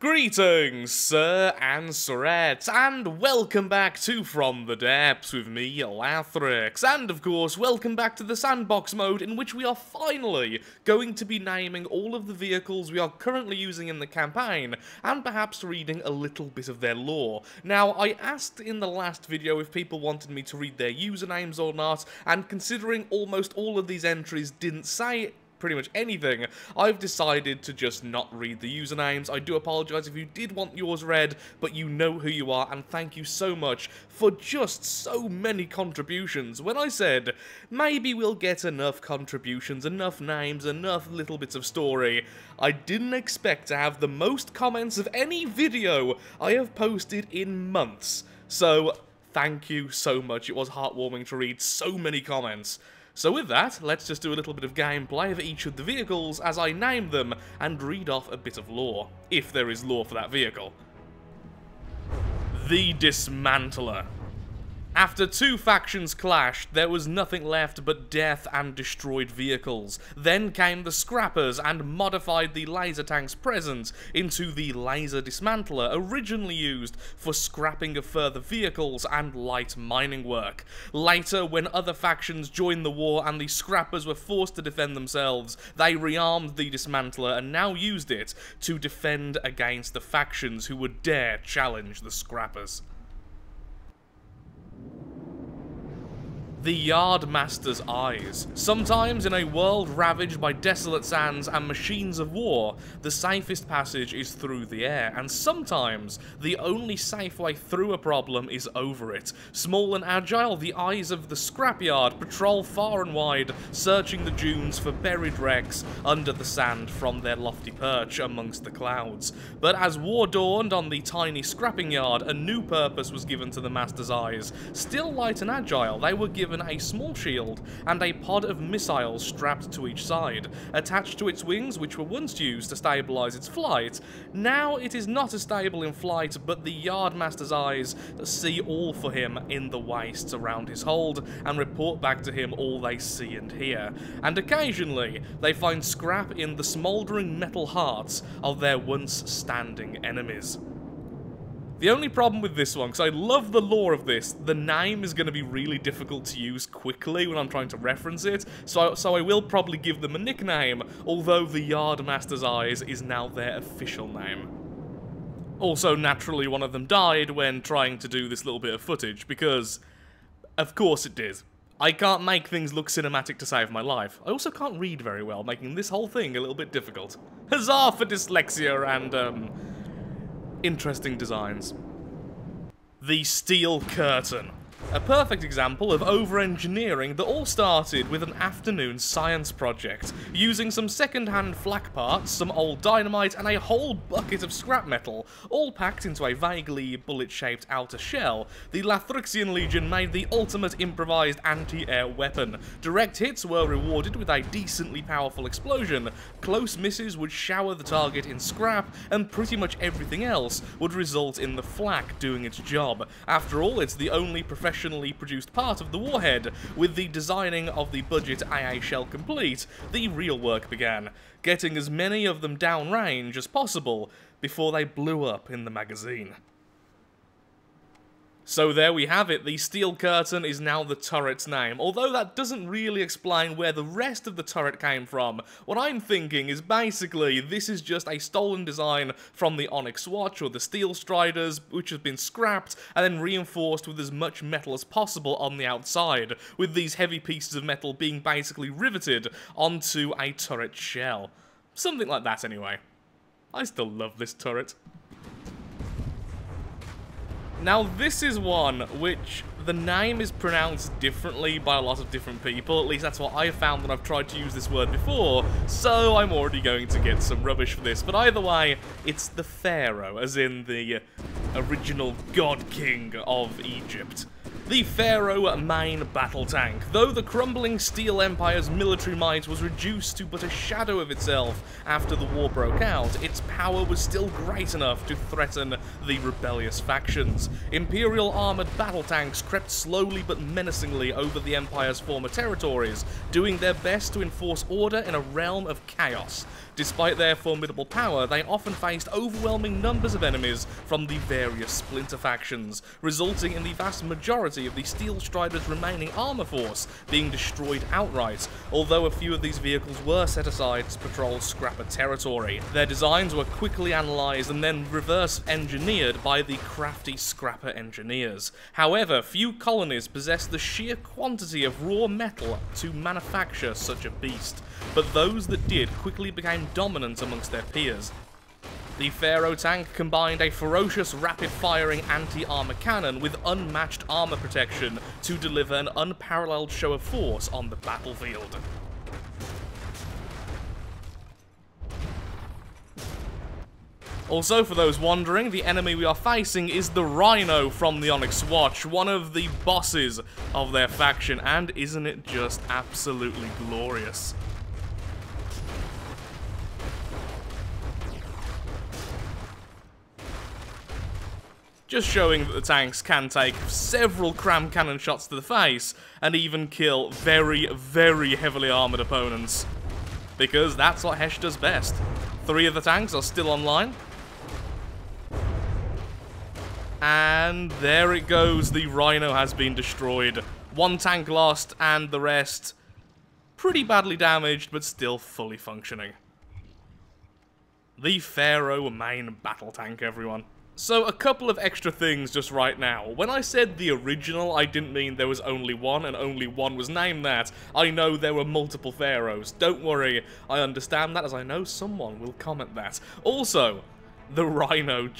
Greetings, sir and sirettes, and welcome back to From the Depths with me, Lathrix, and of course, welcome back to the sandbox mode in which we are finally going to be naming all of the vehicles we are currently using in the campaign, and perhaps reading a little bit of their lore. Now, I asked in the last video if people wanted me to read their usernames or not, and considering almost all of these entries didn't say pretty much anything, I've decided to just not read the usernames. I do apologise if you did want yours read, but you know who you are, and thank you so much for just so many contributions. When I said, maybe we'll get enough contributions, enough names, enough little bits of story, I didn't expect to have the most comments of any video I have posted in months. So, thank you so much. It was heartwarming to read so many comments. So with that, let's just do a little bit of gameplay of each of the vehicles as I name them and read off a bit of lore, if there is lore for that vehicle. The Dismantler. After two factions clashed, there was nothing left but death and destroyed vehicles. Then came the Scrappers and modified the laser tanks present into the Laser Dismantler, originally used for scrapping of further vehicles and light mining work. Later, when other factions joined the war and the Scrappers were forced to defend themselves, they rearmed the Dismantler and now used it to defend against the factions who would dare challenge the Scrappers. The Yardmaster's Eyes. Sometimes in a world ravaged by desolate sands and machines of war, the safest passage is through the air, and sometimes the only safe way through a problem is over it. Small and agile, the eyes of the scrapyard patrol far and wide, searching the dunes for buried wrecks under the sand from their lofty perch amongst the clouds. But as war dawned on the tiny scrapping yard, a new purpose was given to the Master's Eyes. Still light and agile, they were given a small shield and a pod of missiles strapped to each side. Attached to its wings, which were once used to stabilise its flight, now it is not as stable in flight, but the Yardmaster's Eyes see all for him in the wastes around his hold and report back to him all they see and hear. And occasionally, they find scrap in the smouldering metal hearts of their once standing enemies. The only problem with this one, because I love the lore of this, the name is going to be really difficult to use quickly when I'm trying to reference it, so I will probably give them a nickname, although the Yardmaster's Eyes is now their official name. Also, naturally, one of them died when trying to do this little bit of footage, because, of course it did. I can't make things look cinematic to save my life. I also can't read very well, making this whole thing a little bit difficult. Huzzah for dyslexia and, interesting designs. The Steel Curtain. A perfect example of over-engineering that all started with an afternoon science project, using some second-hand flak parts, some old dynamite, and a whole bucket of scrap metal, all packed into a vaguely bullet-shaped outer shell. The Lathrixian Legion made the ultimate improvised anti-air weapon. Direct hits were rewarded with a decently powerful explosion, close misses would shower the target in scrap, and pretty much everything else would result in the flak doing its job. After all, it's the only professionally produced part of the warhead. With the designing of the budget AA shell complete, the real work began, getting as many of them downrange as possible before they blew up in the magazine. So there we have it, the Steel Curtain is now the turret's name, although that doesn't really explain where the rest of the turret came from. What I'm thinking is basically this is just a stolen design from the Onyx Watch or the Steel Striders, which has been scrapped and then reinforced with as much metal as possible on the outside, with these heavy pieces of metal being basically riveted onto a turret shell. Something like that anyway. I still love this turret. Now this is one which the name is pronounced differently by a lot of different people, at least that's what I found when I've tried to use this word before, so I'm already going to get some rubbish for this, but either way, it's the Pharaoh, as in the original god king of Egypt. The Pharaoh main battle tank. Though the crumbling Steel Empire's military might was reduced to but a shadow of itself after the war broke out, its power was still great enough to threaten the rebellious factions. Imperial armoured battle tanks crept slowly but menacingly over the Empire's former territories, doing their best to enforce order in a realm of chaos. Despite their formidable power, they often faced overwhelming numbers of enemies from the various splinter factions, resulting in the vast majority of the Steel Strider's remaining armor force being destroyed outright, although a few of these vehicles were set aside to patrol Scrapper territory. Their designs were quickly analysed and then reverse engineered by the crafty Scrapper engineers. However, few colonies possessed the sheer quantity of raw metal to manufacture such a beast, but those that did quickly became dominant amongst their peers. The Pharaoh tank combined a ferocious, rapid-firing anti-armor cannon with unmatched armor protection to deliver an unparalleled show of force on the battlefield. Also, for those wondering, the enemy we are facing is the Rhino from the Onyx Watch, one of the bosses of their faction, and isn't it just absolutely glorious? Just showing that the tanks can take several cram cannon shots to the face and even kill very, very heavily armoured opponents. Because that's what Hesh does best. 3 of the tanks are still online. And there it goes, the Rhino has been destroyed. 1 tank lost and the rest pretty badly damaged, but still fully functioning. The Pharaoh main battle tank, everyone. So, a couple of extra things just right now. When I said the original, I didn't mean there was only one, and only one was named that. I know there were multiple pharaohs. Don't worry, I understand that, as I know someone will comment that. Also, the Rhino,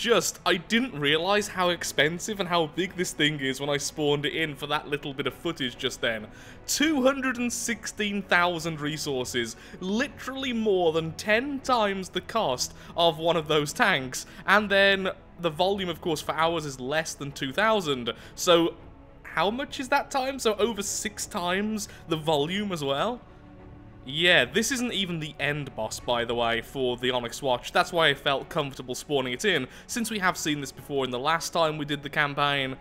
I didn't realise how expensive and how big this thing is when I spawned it in for that little bit of footage just then. 216,000 resources, literally more than 10 times the cost of one of those tanks, and then the volume, of course, for ours is less than 2,000, so how much is that times? So over 6 times the volume as well? Yeah, this isn't even the end boss, by the way, for the Onyx Watch. That's why I felt comfortable spawning it in, since we have seen this before in the last time we did the campaign.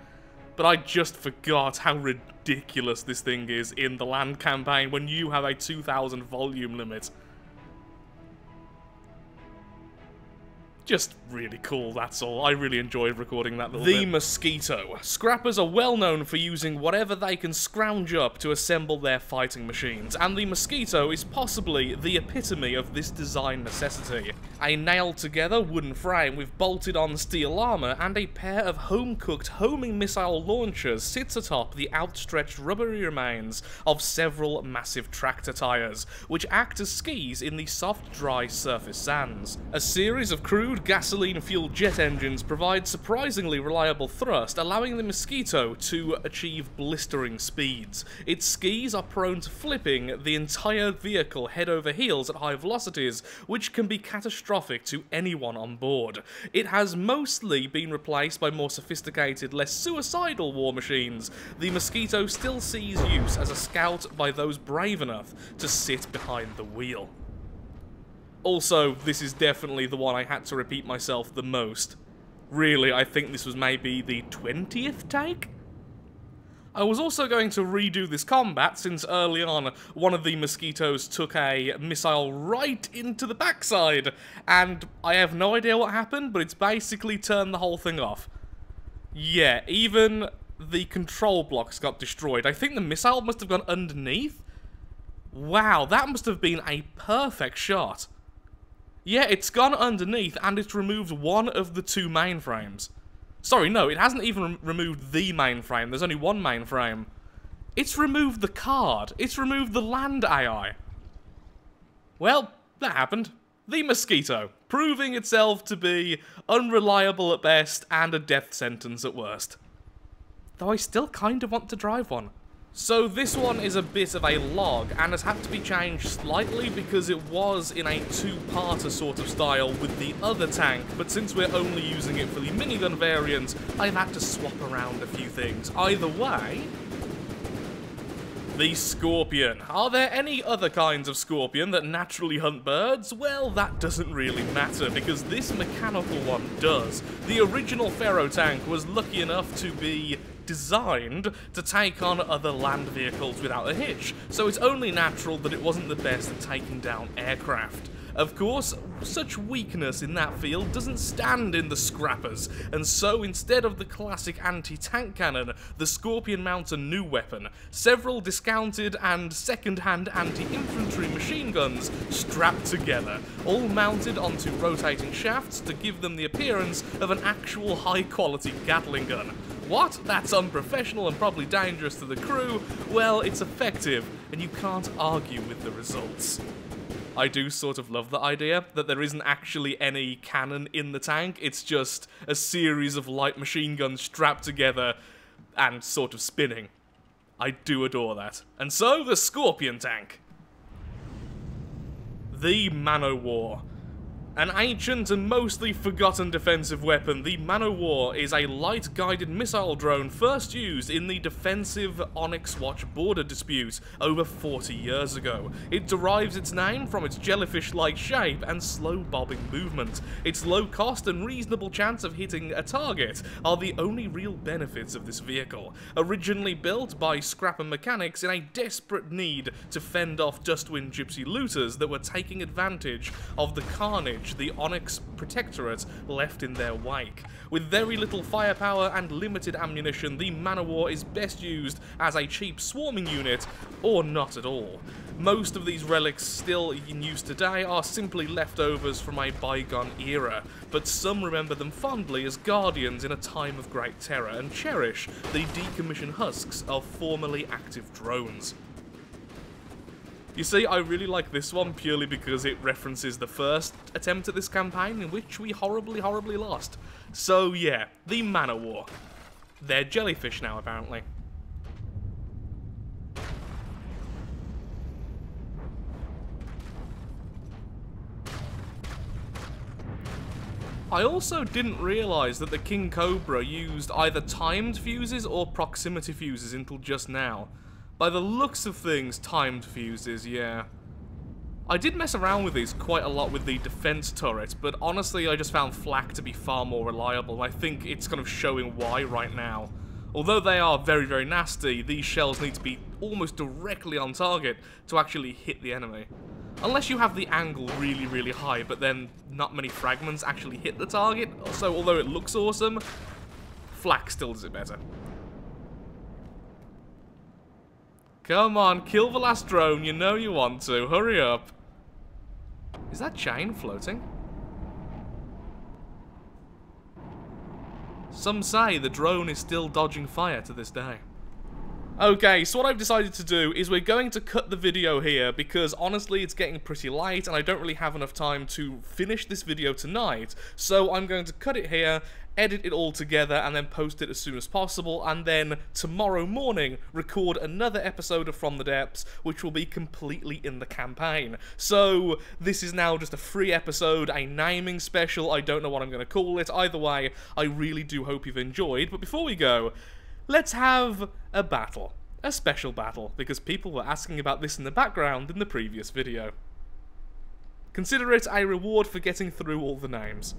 But I just forgot how ridiculous this thing is in the land campaign when you have a 2,000 volume limit. Just really cool, that's all. I really enjoyed recording that little bit. The Mosquito. Scrappers are well known for using whatever they can scrounge up to assemble their fighting machines, and the Mosquito is possibly the epitome of this design necessity. A nailed-together wooden frame with bolted-on steel armor and a pair of home-cooked homing missile launchers sits atop the outstretched rubbery remains of several massive tractor tires, which act as skis in the soft, dry surface sands. A series of crude gasoline-fueled jet engines provide surprisingly reliable thrust, allowing the Mosquito to achieve blistering speeds. Its skis are prone to flipping the entire vehicle head over heels at high velocities, which can be catastrophic to anyone on board. It has mostly been replaced by more sophisticated, less suicidal war machines. The Mosquito still sees use as a scout by those brave enough to sit behind the wheel. Also, this is definitely the one I had to repeat myself the most. Really, I think this was maybe the 20th take? I was also going to redo this combat, since early on, one of the Mosquitoes took a missile right into the backside, and I have no idea what happened, but it's basically turned the whole thing off. Yeah, even the control blocks got destroyed. I think the missile must have gone underneath? Wow, that must have been a perfect shot. Yeah, it's gone underneath, and it's removed one of the 2 mainframes. Sorry, no, it hasn't even removed the mainframe. There's only one mainframe. It's removed the card. It's removed the land AI. Well, that happened. The Mosquito, proving itself to be unreliable at best and a death sentence at worst. Though I still kind of want to drive one. So this one is a bit of a log, and has had to be changed slightly because it was in a two-parter sort of style with the other tank, but since we're only using it for the minigun variant, I've had to swap around a few things. Either way, the Scorpion. Are there any other kinds of Scorpion that naturally hunt birds? Well, that doesn't really matter, because this mechanical one does. The original Pharaoh tank was lucky enough to be designed to take on other land vehicles without a hitch, so it's only natural that it wasn't the best at taking down aircraft. Of course, such weakness in that field doesn't stand in the scrappers, and so instead of the classic anti-tank cannon, the Scorpion mounts a new weapon, several discounted and second-hand anti-infantry machine guns strapped together, all mounted onto rotating shafts to give them the appearance of an actual high-quality Gatling gun. What? That's unprofessional and probably dangerous to the crew? Well, it's effective, and you can't argue with the results. I do sort of love the idea that there isn't actually any cannon in the tank, it's just a series of light machine guns strapped together and sort of spinning. I do adore that. And so, the Scorpion tank. The Man-O-War. An ancient and mostly forgotten defensive weapon, the Man-O-War is a light-guided missile drone first used in the defensive Onyx Watch border dispute over 40 years ago. It derives its name from its jellyfish-like shape and slow bobbing movement. Its low cost and reasonable chance of hitting a target are the only real benefits of this vehicle. Originally built by scrapper mechanics in a desperate need to fend off Dustwind Gypsy looters that were taking advantage of the carnage the Onyx Protectorate left in their wake. With very little firepower and limited ammunition, the Man-O-War is best used as a cheap swarming unit, or not at all. Most of these relics still in use today are simply leftovers from a bygone era, but some remember them fondly as guardians in a time of great terror and cherish the decommissioned husks of formerly active drones. You see, I really like this one purely because it references the first attempt at this campaign in which we horribly lost. So yeah, the Man-O-War. They're jellyfish now, apparently. I also didn't realise that the King Cobra used either timed fuses or proximity fuses until just now. By the looks of things, timed fuses, yeah. I did mess around with these quite a lot with the defense turret, but honestly I just found flak to be far more reliable, and I think it's kind of showing why right now. Although they are very nasty, these shells need to be almost directly on target to actually hit the enemy. Unless you have the angle really high, but then not many fragments actually hit the target, so although it looks awesome, flak still does it better. Come on, kill the last drone, you know you want to, hurry up. Is that chain floating? Some say the drone is still dodging fire to this day. Okay, so what I've decided to do is we're going to cut the video here because honestly it's getting pretty late and I don't really have enough time to finish this video tonight. So I'm going to cut it here, edit it all together and then post it as soon as possible, and then tomorrow morning record another episode of From the Depths which will be completely in the campaign. So this is now just a free episode, a naming special, I don't know what I'm going to call it. Either way, I really do hope you've enjoyed, but before we go, let's have a battle. A special battle, because people were asking about this in the background in the previous video. Consider it a reward for getting through all the names.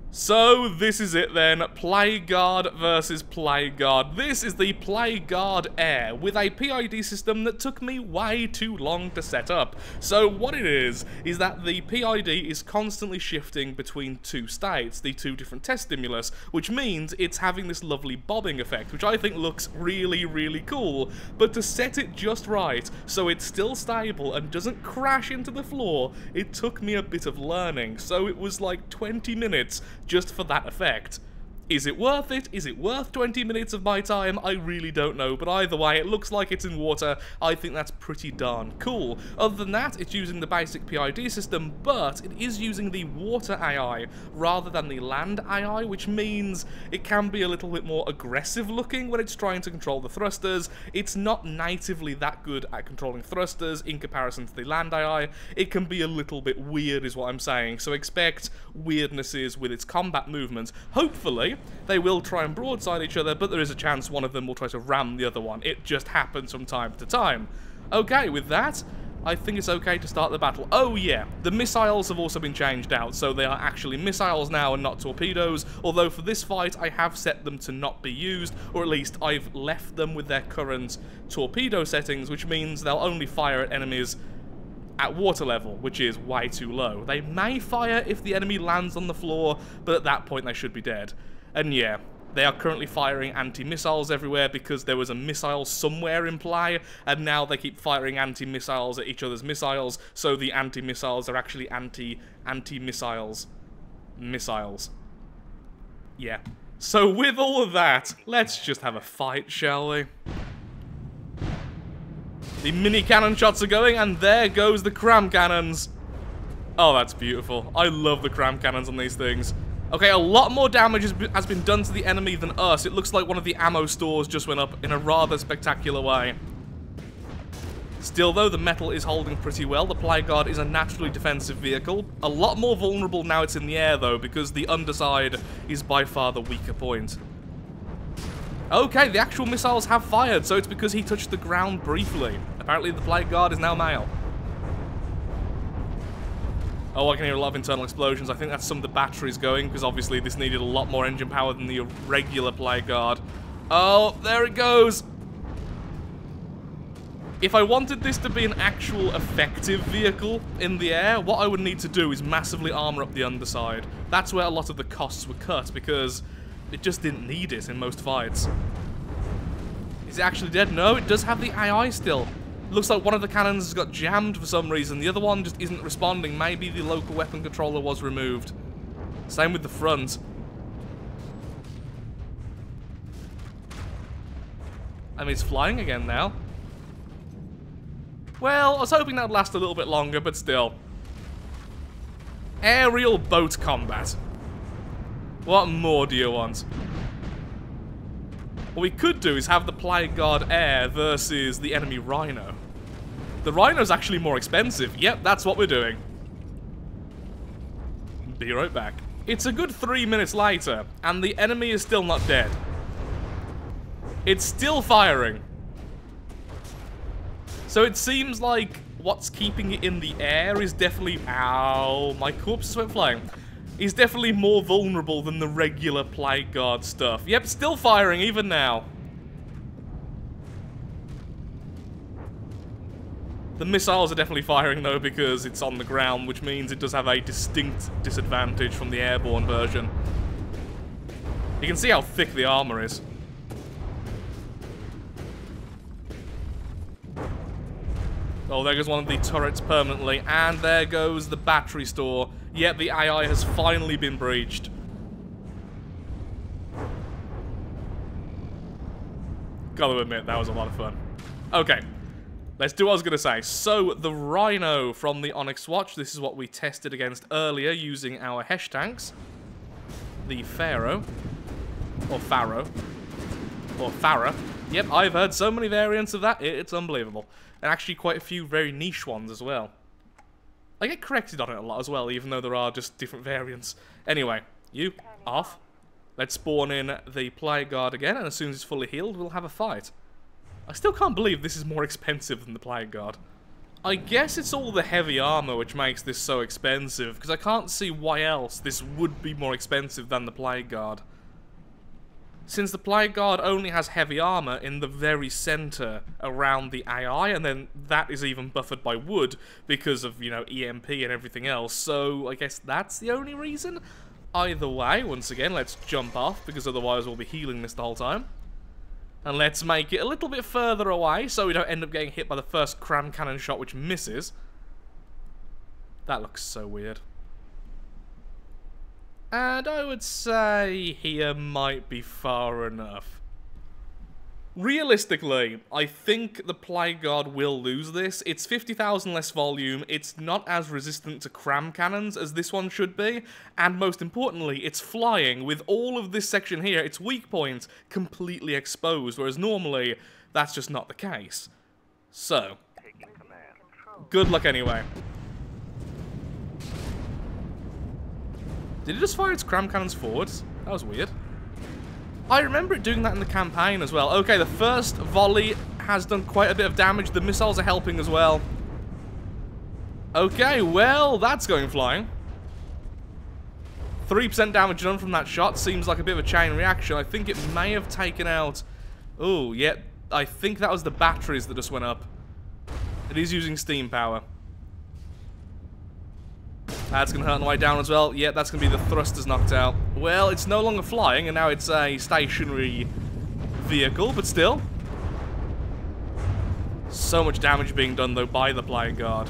So, this is it then, Plague Guard versus Plague Guard. This is the Plague Guard Air, with a PID system that took me way too long to set up. So what it is that the PID is constantly shifting between two states, the two different test stimulus, which means it's having this lovely bobbing effect, which I think looks really cool, but to set it just right, so it's still stable and doesn't crash into the floor, it took me a bit of learning, so it was like 20 minutes just for that effect. Is it worth it? Is it worth 20 minutes of my time? I really don't know, but either way, it looks like it's in water. I think that's pretty darn cool. Other than that, it's using the basic PID system, but it is using the water AI rather than the land AI, which means it can be a little bit more aggressive looking when it's trying to control the thrusters. It's not natively that good at controlling thrusters in comparison to the land AI. It can be a little bit weird is what I'm saying, so expect weirdnesses with its combat movements. Hopefully, they will try and broadside each other, but there is a chance one of them will try to ram the other one. It just happens from time to time. Okay, with that, I think it's okay to start the battle. Oh yeah, the missiles have also been changed out, so they are actually missiles now and not torpedoes, although for this fight I have set them to not be used, or at least I've left them with their current torpedo settings, which means they'll only fire at enemies at water level, which is way too low. They may fire if the enemy lands on the floor, but at that point they should be dead. And yeah, they are currently firing anti-missiles everywhere because there was a missile somewhere in play, and now they keep firing anti-missiles at each other's missiles, so the anti-missiles are actually anti-missiles. Missiles. Yeah. So with all of that, let's just have a fight, shall we? The mini cannon shots are going, and there goes the cram cannons. Oh, that's beautiful. I love the cram cannons on these things. Okay, a lot more damage has been done to the enemy than us. It looks like one of the ammo stores just went up in a rather spectacular way. Still, though, the metal is holding pretty well. The Plague Guard is a naturally defensive vehicle. A lot more vulnerable now it's in the air, though, because the underside is by far the weaker point. Okay, the actual missiles have fired, so it's because he touched the ground briefly. Apparently, the Plague Guard is now male. Oh, I can hear a lot of internal explosions. I think that's some of the batteries going, because obviously this needed a lot more engine power than the regular Plague Guard. Oh, there it goes! If I wanted this to be an actual effective vehicle in the air, what I would need to do is massively armor up the underside. That's where a lot of the costs were cut, because it just didn't need it in most fights. Is it actually dead? No, it does have the AI still. Looks like one of the cannons has got jammed for some reason. The other one just isn't responding. Maybe the local weapon controller was removed. Same with the front. I mean, it's flying again now. Well, I was hoping that would last a little bit longer, but still. Aerial boat combat. What more do you want? What we could do is have the Plague Guard Air versus the enemy Rhino. The Rhino's actually more expensive. Yep, that's what we're doing. Be right back. It's a good 3 minutes later, and the enemy is still not dead. It's still firing. So it seems like what's keeping it in the air is definitely... Ow, my corpse just went flying. Is definitely more vulnerable than the regular Plague Guard stuff. Yep, still firing even now. The missiles are definitely firing though because it's on the ground, which means it does have a distinct disadvantage from the airborne version. You can see how thick the armor is. Oh, there goes one of the turrets permanently, and there goes the battery store. Yet the AI has finally been breached. Gotta admit, that was a lot of fun. Okay, let's do what I was gonna say. So, the Rhino from the Onyx Watch, this is what we tested against earlier using our Hesh tanks. The Pharaoh. Or Pharaoh. Or Farah. Yep, I've heard so many variants of that, it's unbelievable. And actually quite a few very niche ones as well. I get corrected on it a lot as well, even though there are just different variants. Anyway, you, off. Let's spawn in the Plague Guard again, and as soon as it's fully healed, we'll have a fight. I still can't believe this is more expensive than the Plague Guard. I guess it's all the heavy armor which makes this so expensive, because I can't see why else this would be more expensive than the Plague Guard. Since the Plague Guard only has heavy armor in the very center around the AI, and then that is even buffered by wood because of, you know, EMP and everything else, so I guess that's the only reason? Either way, once again, let's jump off, because otherwise we'll be healing this the whole time. And let's make it a little bit further away, so we don't end up getting hit by the first cram cannon shot, which misses. That looks so weird. And I would say here might be far enough. Realistically, I think the Plague God will lose this. It's 50,000 less volume, it's not as resistant to cram cannons as this one should be, and most importantly, it's flying. With all of this section here, its weak point completely exposed, whereas normally, that's just not the case. So, good luck anyway. Did it just fire its cram cannons forwards? That was weird. I remember it doing that in the campaign as well. Okay, the first volley has done quite a bit of damage. The missiles are helping as well. Okay, well, that's going flying. 3% damage done from that shot. Seems like a bit of a chain reaction. I think it may have taken out... Oh, yeah. I think that was the batteries that just went up. It is using steam power. That's going to hurt on the way down as well. Yeah, that's going to be the thrusters knocked out. Well, it's no longer flying, and now it's a stationary vehicle, but still. So much damage being done, though, by the Plague God.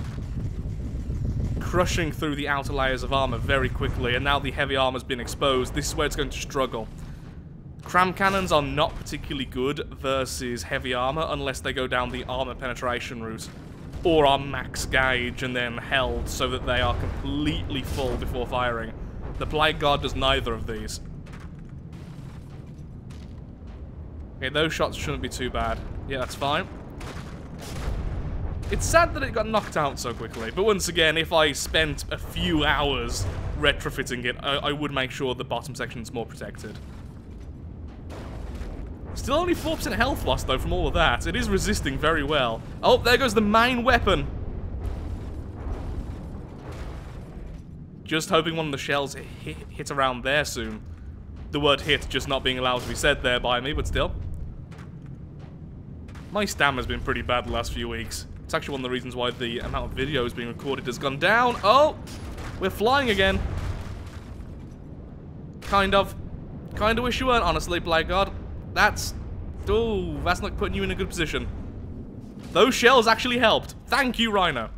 Crushing through the outer layers of armor very quickly, and now the heavy armor's been exposed. This is where it's going to struggle. Cram cannons are not particularly good versus heavy armor unless they go down the armor penetration route. Or are max gauge and then held so that they are completely full before firing. The Plague God does neither of these. Okay, those shots shouldn't be too bad. Yeah, that's fine. It's sad that it got knocked out so quickly, but once again, if I spent a few hours retrofitting it, I would make sure the bottom section's more protected. Still only 4% health loss, though, from all of that. It is resisting very well. Oh, there goes the main weapon. Just hoping one of the shells hit around there soon. The word hit just not being allowed to be said there by me, but still. My stamina's been pretty bad the last few weeks. It's actually one of the reasons why the amount of videos being recorded has gone down. Oh! We're flying again. Kind of. Kinda wish you weren't, honestly, Plague God. That's not putting you in a good position. Those shells actually helped. Thank you, Rhino.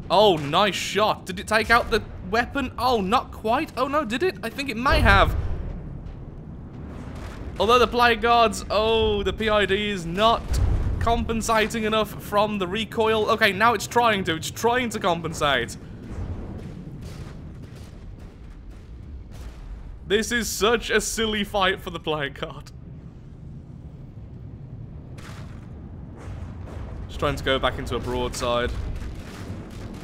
Oh, nice shot. Did it take out the weapon? Oh, not quite. Oh, no, did it? I think it may have. Although the Plague Gods, oh, the PID is not compensating enough from the recoil. Okay, now it's trying to. It's trying to compensate. This is such a silly fight for the Plague God. Just trying to go back into a broadside.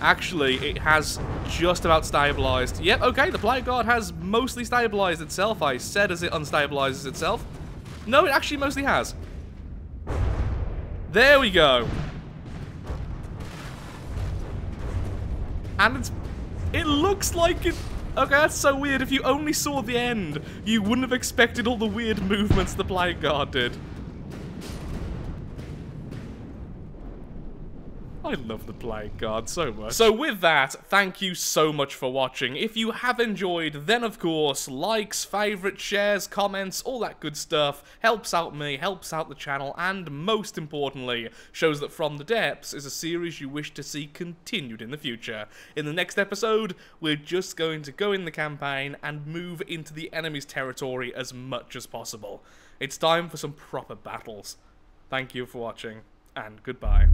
Actually, it has just about stabilized. Yep, okay, the Plague God has mostly stabilized itself. I said as it unstabilizes itself. No, it actually mostly has. There we go. And it looks like it... Okay, that's so weird. If you only saw the end, you wouldn't have expected all the weird movements the Plague God did. I love the Plague God so much. So with that, thank you so much for watching. If you have enjoyed, then of course, likes, favorites, shares, comments, all that good stuff helps out me, helps out the channel, and most importantly, shows that From the Depths is a series you wish to see continued in the future. In the next episode, we're just going to go in the campaign and move into the enemy's territory as much as possible. It's time for some proper battles. Thank you for watching, and goodbye.